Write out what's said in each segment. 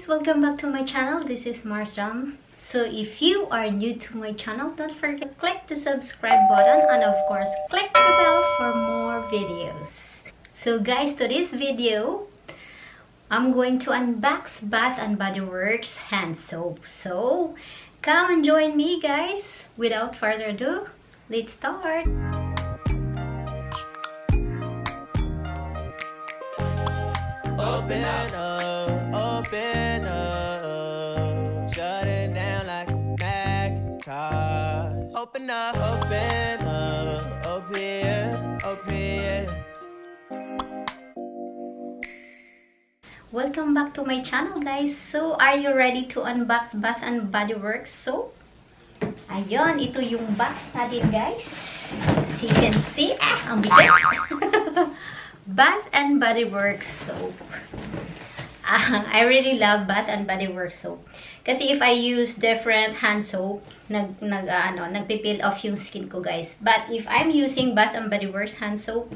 guys! Welcome back to my channel. This is Marz. So if you are new to my channel, don't forget to click the subscribe button and of course click the bell for more videos. So guys, today's video, I'm going to unbox Bath and Body Works hand soap. So come and join me guys. Without further ado, let's start. Open up, shut it down like a Mactrem. Open up, open. Welcome back to my channel guys. So are you ready to unbox Bath and Body Works soap? Ayun, ito yung box natin guys. As you can see, ang bigat. Bath and Body Works soap. I really love Bath and Body Works soap. Kasi if I use different hand soap, nagpipeel off yung skin ko guys. But if I'm using Bath and Body Works hand soap,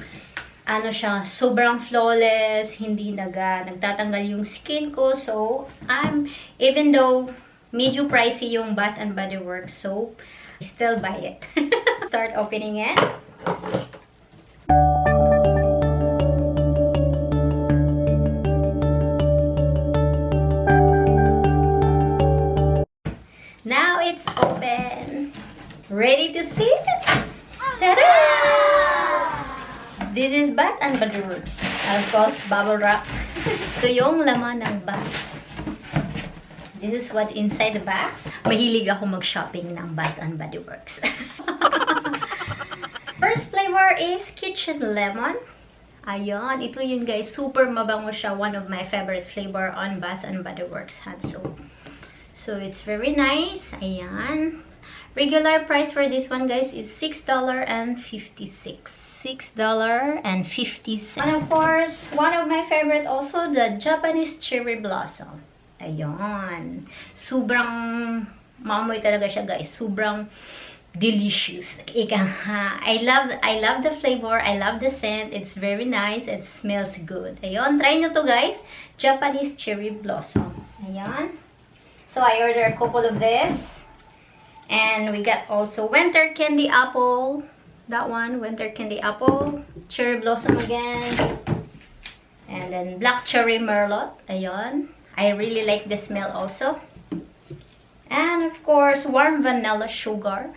siya, sobrang flawless, hindi nagtatanggal yung skin ko. So, even though medyo pricey yung Bath and Body Works soap, I still buy it. Start opening it. Now it's open. Ready to see it? Ta-da! This is Bath and Body Works. Of course, bubble wrap. Ito yung laman ng box. This is what inside the box. Mahilig ako mag-shopping ng Bath and Body Works. First flavor is Kitchen Lemon. Ayan, ito yun guys. Super mabango siya. One of my favorite flavor on Bath and Body Works hand soap. So, it's very nice. Ayan. Regular price for this one, guys, is $6.56. $6.50. And of course, one of my favorite also, the Japanese cherry blossom. Ayan. Sobrang maamoy talaga siya, guys. Sobrang delicious. I love the flavor. I love the scent. It's very nice. It smells good. Ayan. Try nyo to, guys. Japanese cherry blossom. Ayan. So, I ordered a couple of this. And we got also winter candy apple. That one, winter candy apple. Cherry blossom again. And then black cherry merlot. Ayan. I really like the smell also. And of course, warm vanilla sugar.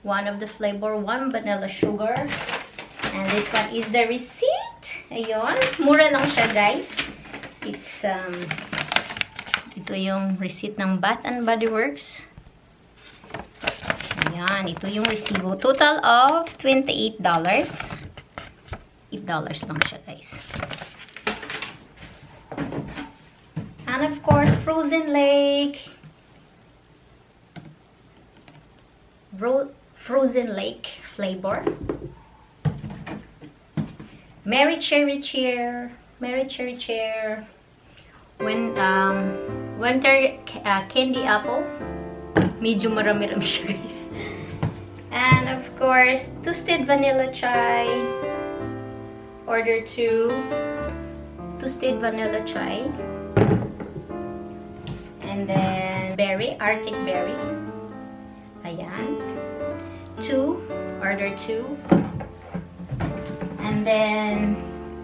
One of the flavor, warm vanilla sugar. And this one is the receipt. Ayan. Mura lang siya, guys. It's, ito yung receipt ng Bath and Body Works. Ayan, ito yung resibo. Total of $28. $8 lang siya, guys. And of course, Frozen Lake. Frozen Lake flavor. Merry Cherry Cheer. Merry Cherry Cheer. Winter candy apple. Medyo marami-rami siya, guys. And of course, toasted vanilla chai. Order 2 toasted vanilla chai. And then Arctic berry. Ayan. 2. Order 2. And then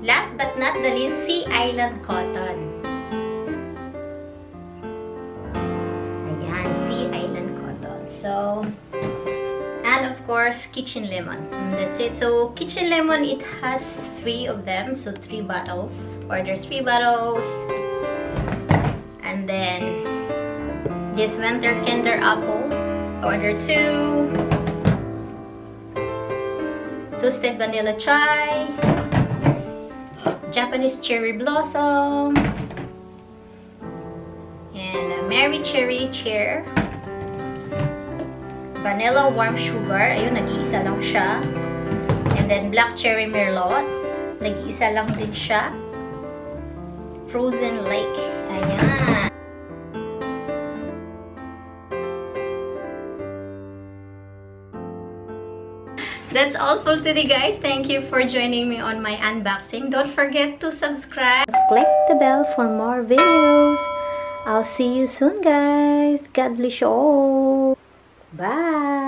last but not the least, Sea Island cotton. So, and of course, kitchen lemon. That's it. So, kitchen lemon, it has 3 of them. So, 3 bottles. Order 3 bottles. And then, this winter kinder apple. Order 2. Toasted vanilla chai. Japanese cherry blossom. And a Merry Cherry Cheer. Vanilla warm sugar. Ayun, nag-iisa lang siya. And then, black cherry merlot. Nag-iisa lang din siya. Frozen Lake. Ayan. That's all for today, guys. Thank you for joining me on my unboxing. Don't forget to subscribe. Click the bell for more videos. I'll see you soon, guys. God bless you all. Bye!